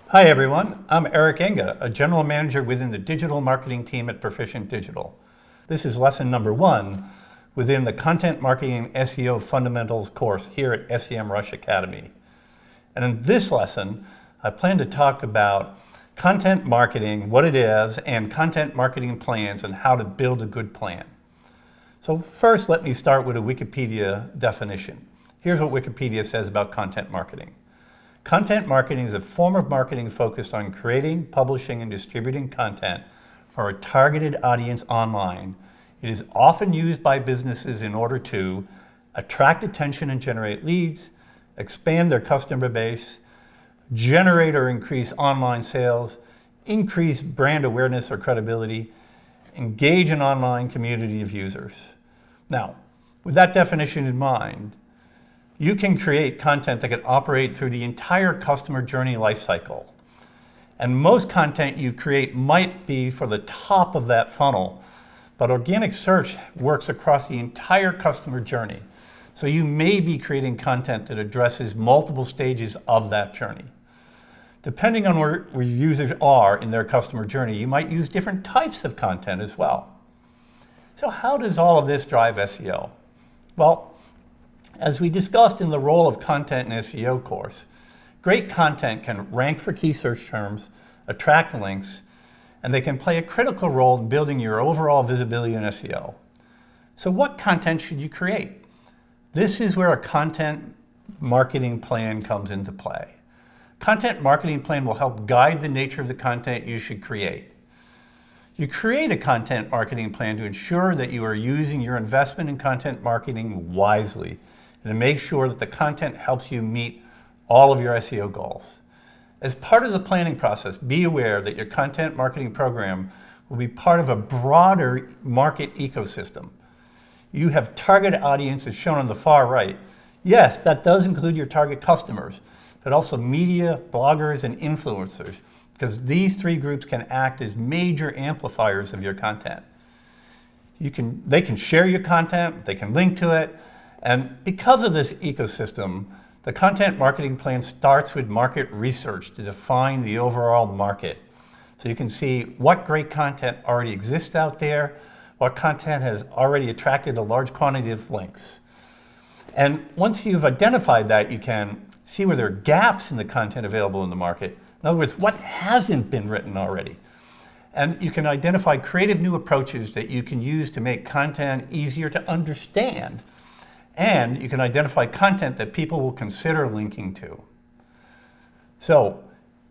Hi everyone, I'm Eric Enga, a General Manager within the Digital Marketing team at Proficient Digital. This is lesson number 1 within the Content Marketing and SEO Fundamentals course here at SEMrush Academy. And in this lesson, I plan to talk about content marketing, what it is, and content marketing plans and how to build a good plan. So first, let me start with a Wikipedia definition. Here's what Wikipedia says about content marketing. Content marketing is a form of marketing focused on creating, publishing, and distributing content for a targeted audience online. It is often used by businesses in order to attract attention and generate leads, expand their customer base, generate or increase online sales, increase brand awareness or credibility, engage an online community of users. Now, with that definition in mind, you can create content that can operate through the entire customer journey lifecycle. And most content you create might be for the top of that funnel, but organic search works across the entire customer journey. So you may be creating content that addresses multiple stages of that journey. Depending on where your users are in their customer journey, you might use different types of content as well. So how does all of this drive SEO? Well, as we discussed in the role of content in SEO course, great content can rank for key search terms, attract links, and they can play a critical role in building your overall visibility in SEO. So what content should you create? This is where a content marketing plan comes into play. Content marketing plan will help guide the nature of the content you should create. You create a content marketing plan to ensure that you are using your investment in content marketing wisely, and to make sure that the content helps you meet all of your SEO goals. As part of the planning process, be aware that your content marketing program will be part of a broader market ecosystem. You have target audiences shown on the far right. Yes, that does include your target customers, but also media, bloggers, and influencers, because these three groups can act as major amplifiers of your content. They can share your content, they can link to it, and because of this ecosystem, the content marketing plan starts with market research to define the overall market. So you can see what great content already exists out there, what content has already attracted a large quantity of links. And once you've identified that, you can see where there are gaps in the content available in the market. In other words, what hasn't been written already. And you can identify creative new approaches that you can use to make content easier to understand. And you can identify content that people will consider linking to. So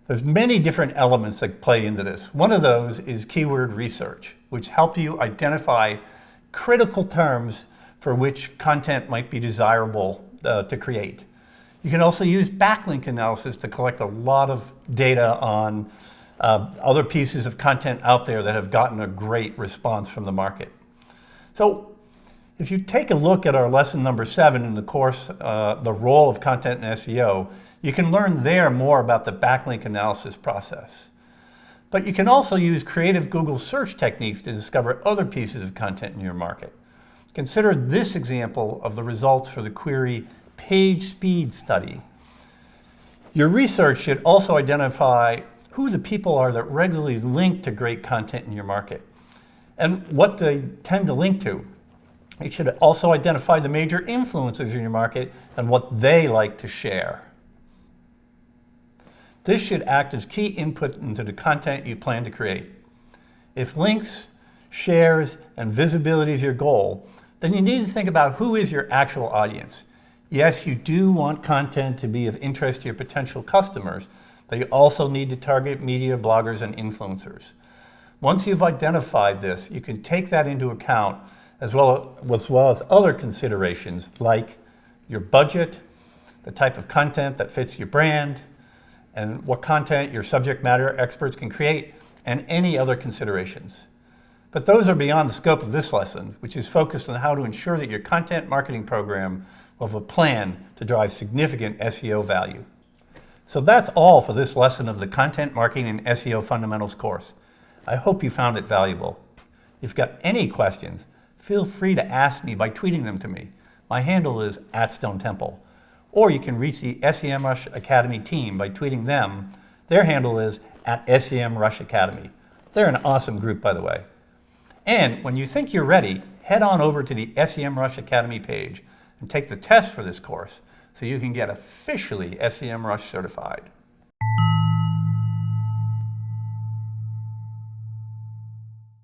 there's many different elements that play into this. One of those is keyword research, which help you identify critical terms for which content might be desirable to create. You can also use backlink analysis to collect a lot of data on other pieces of content out there that have gotten a great response from the market. So if you take a look at our lesson number 7 in the course, the role of content in SEO, you can learn there more about the backlink analysis process. But you can also use creative Google search techniques to discover other pieces of content in your market. Consider this example of the results for the query page speed study. Your research should also identify who the people are that regularly link to great content in your market and what they tend to link to. You should also identify the major influencers in your market and what they like to share. This should act as key input into the content you plan to create. If links, shares, and visibility is your goal, then you need to think about who is your actual audience. Yes, you do want content to be of interest to your potential customers, but you also need to target media, bloggers, and influencers. Once you've identified this, you can take that into account as well as other considerations like your budget, the type of content that fits your brand, and what content your subject matter experts can create, and any other considerations. But those are beyond the scope of this lesson, which is focused on how to ensure that your content marketing program will have a plan to drive significant SEO value. So that's all for this lesson of the Content Marketing and SEO Fundamentals course. I hope you found it valuable. If you've got any questions, feel free to ask me by tweeting them to me. My handle is @StoneTemple. Or you can reach the SEMrush Academy team by tweeting them Their handle is @SEMrush Academy. They're an awesome group, by the way. And when you think you're ready, head on over to the SEMrush Academy page and take the test for this course so you can get officially SEMrush certified.